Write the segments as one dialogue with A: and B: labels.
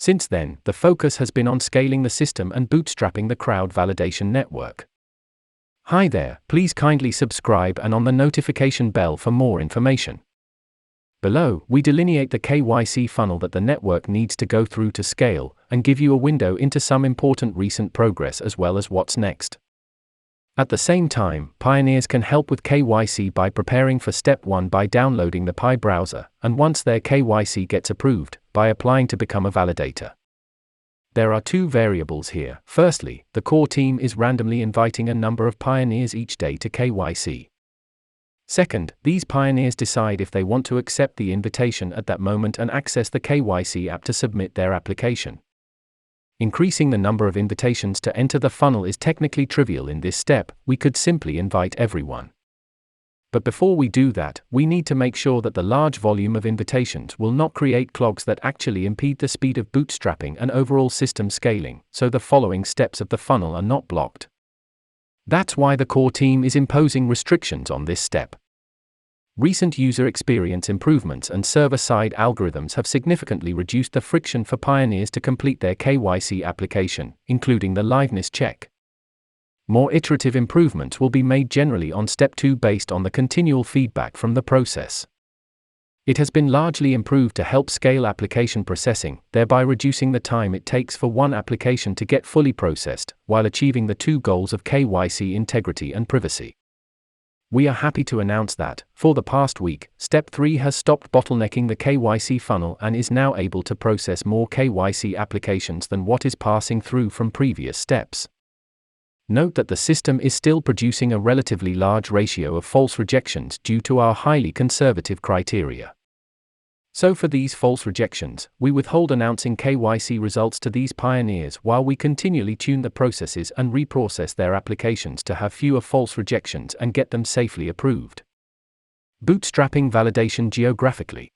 A: Since then, the focus has been on scaling the system and bootstrapping the crowd validation network. Hi there, please kindly subscribe and on the notification bell for more information. Below, we delineate the KYC funnel that the network needs to go through to scale, and give you a window into some important recent progress as well as what's next. At the same time, pioneers can help with KYC by preparing for step 1 by downloading the Pi browser, and once their KYC gets approved, by applying to become a validator. There are two variables here. Firstly, the core team is randomly inviting a number of pioneers each day to KYC. Second, these pioneers decide if they want to accept the invitation at that moment and access the KYC app to submit their application. Increasing the number of invitations to enter the funnel is technically trivial in this step. We could simply invite everyone. But before we do that, we need to make sure that the large volume of invitations will not create clogs that actually impede the speed of bootstrapping and overall system scaling, so the following steps of the funnel are not blocked. That's why the core team is imposing restrictions on this step. Recent user experience improvements and server-side algorithms have significantly reduced the friction for pioneers to complete their KYC application, including the liveness check. More iterative improvements will be made generally on step 2 based on the continual feedback from the process. It has been largely improved to help scale application processing, thereby reducing the time it takes for one application to get fully processed, while achieving the two goals of KYC integrity and privacy. We are happy to announce that, for the past week, Step 3 has stopped bottlenecking the KYC funnel and is now able to process more KYC applications than what is passing through from previous steps. Note that the system is still producing a relatively large ratio of false rejections due to our highly conservative criteria. So for these false rejections, we withhold announcing KYC results to these pioneers while we continually tune the processes and reprocess their applications to have fewer false rejections and get them safely approved. Bootstrapping validation geographically.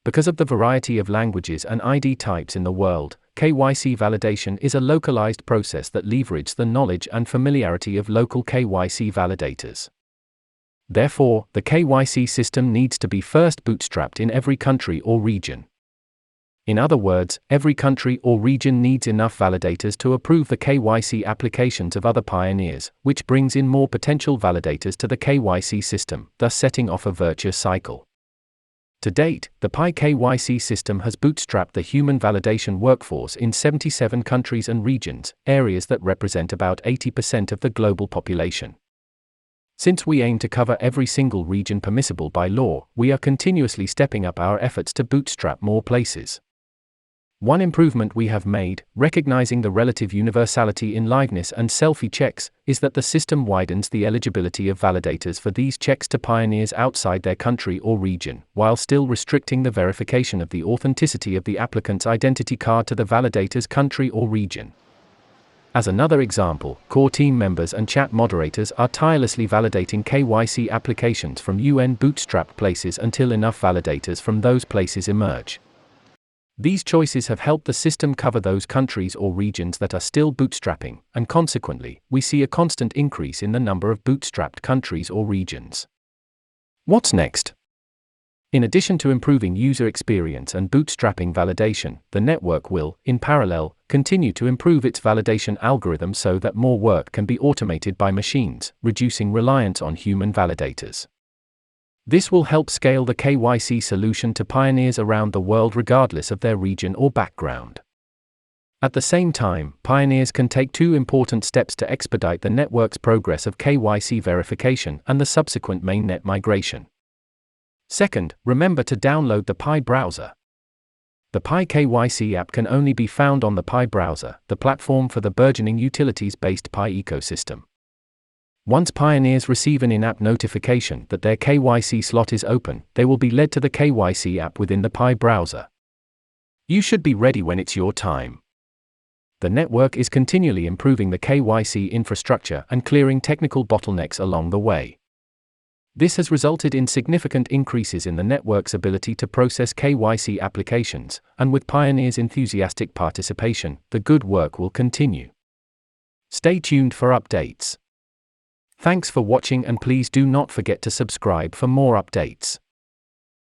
A: Because of the variety of languages and ID types in the world, KYC validation is a localized process that leverages the knowledge and familiarity of local KYC validators. Therefore, the KYC system needs to be first bootstrapped in every country or region. In other words, every country or region needs enough validators to approve the KYC applications of other pioneers, which brings in more potential validators to the KYC system, thus setting off a virtuous cycle. To date, the Pi KYC system has bootstrapped the human validation workforce in 77 countries and regions, areas that represent about 80% of the global population. Since we aim to cover every single region permissible by law, we are continuously stepping up our efforts to bootstrap more places. One improvement we have made, recognizing the relative universality in liveness and selfie checks, is that the system widens the eligibility of validators for these checks to pioneers outside their country or region, while still restricting the verification of the authenticity of the applicant's identity card to the validator's country or region. As another example, core team members and chat moderators are tirelessly validating KYC applications from UN bootstrapped places until enough validators from those places emerge. These choices have helped the system cover those countries or regions that are still bootstrapping, and consequently, we see a constant increase in the number of bootstrapped countries or regions. What's next? In addition to improving user experience and bootstrapping validation, the network will, in parallel, continue to improve its validation algorithm so that more work can be automated by machines, reducing reliance on human validators. This will help scale the KYC solution to pioneers around the world regardless of their region or background. At the same time, pioneers can take two important steps to expedite the network's progress of KYC verification and the subsequent mainnet migration. Second, remember to download the Pi browser. The Pi KYC app can only be found on the Pi browser, the platform for the burgeoning utilities-based Pi ecosystem. Once pioneers receive an in-app notification that their KYC slot is open, they will be led to the KYC app within the Pi browser. You should be ready when it's your time. The network is continually improving the KYC infrastructure and clearing technical bottlenecks along the way. This has resulted in significant increases in the network's ability to process KYC applications, and with pioneers' enthusiastic participation, the good work will continue. Stay tuned for updates. Thanks for watching and please do not forget to subscribe for more updates.